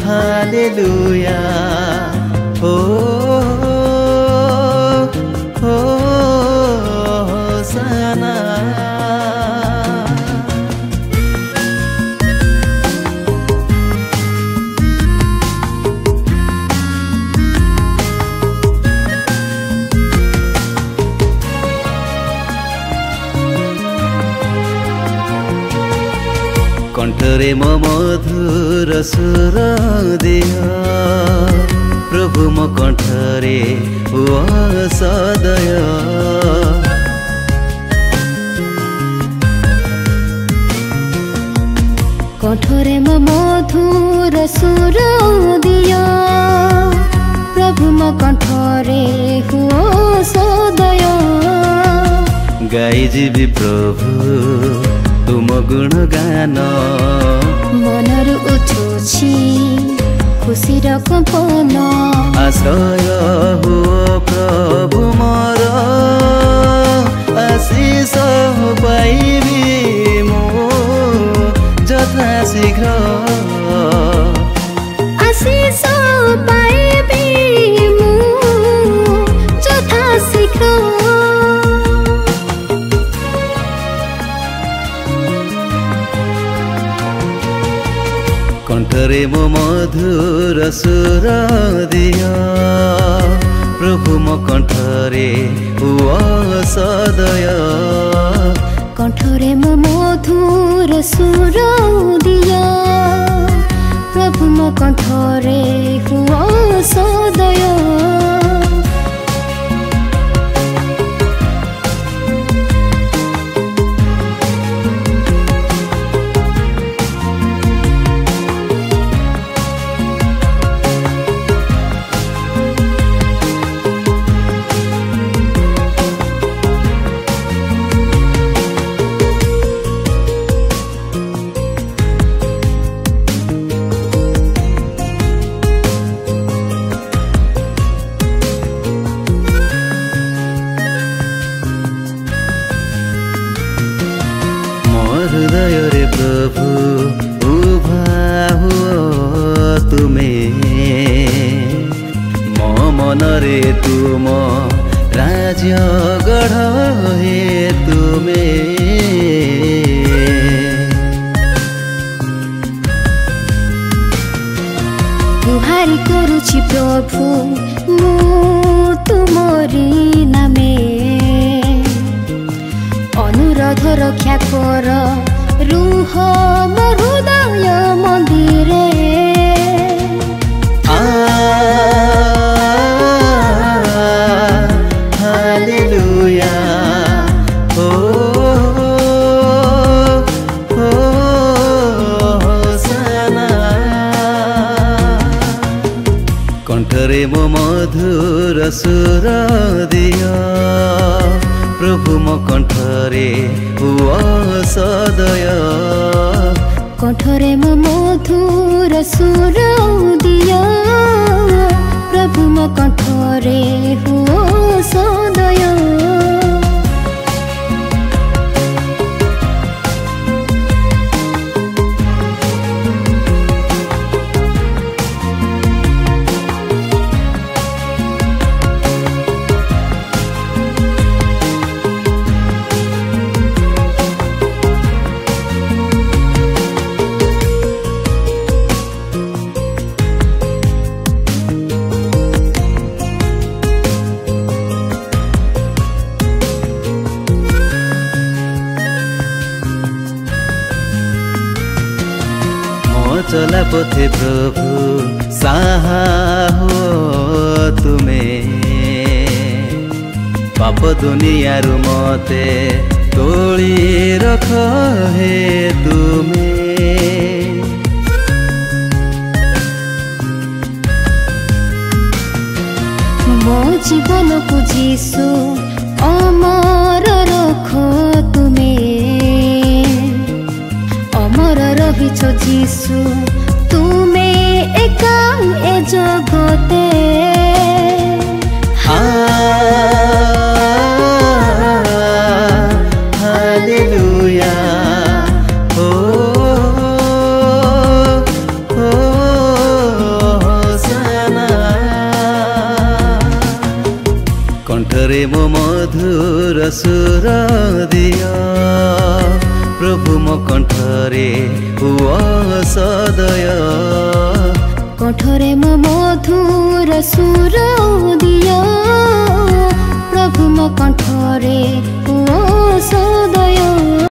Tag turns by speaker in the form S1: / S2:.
S1: Hallelujah हो होसाना। कंठरे मो मधुर सुर दिया प्रभु मो कंठरे सदय।
S2: कंठरे मो मधुर सुर दिया प्रभु मो कंठरे सदय।
S1: गाई जीवी प्रभु तुम गुण गान
S2: मनरु उठुछि खुशीर कंपन।
S1: आश्रय हो प्रभु मोर आशीष पाइबी मो यथा शीघ्र।
S2: आशीष पाइबी मु यथा शीघ्र।
S1: कंठरे मो मधुर सुर दिया प्रभु मो कंठरे सदय।
S2: कंठरे मो मधुर सुर दिया प्रभु मो कंठरे सदय।
S1: हृदय रे प्रभु उभा हुओ तुमे मो मन रे तुम राज्य गढ़ हे तुमे।
S2: गुहारी करुछि प्रभु मु तुमरी नामे। अनुरोध रक्षा कर रुह मो हृदय मंदिरे।
S1: हालेलुया हो होसाना। कंठरे मो मधुर सुर दिया प्रभु मो कंठरे सदय।
S2: कंठरे मो मधुर सुर दिया प्रभु मो कंठरे सदय।
S1: चला पथे प्रभु साहा हो तुमे पाप दुनिया रु मते तोली रख हे तुमे।
S2: मो जीवन को जीसु अमर रख तुमे। अमर रहिछ जीसु तुमे एका ए जगते।
S1: हालेलुया मो मधुर सुर दिया प्रभु मो कंठरे हुआ सदय
S2: कंठरे मो मधुर सुर दिया प्रभु मो कंठरे हुआ सदय।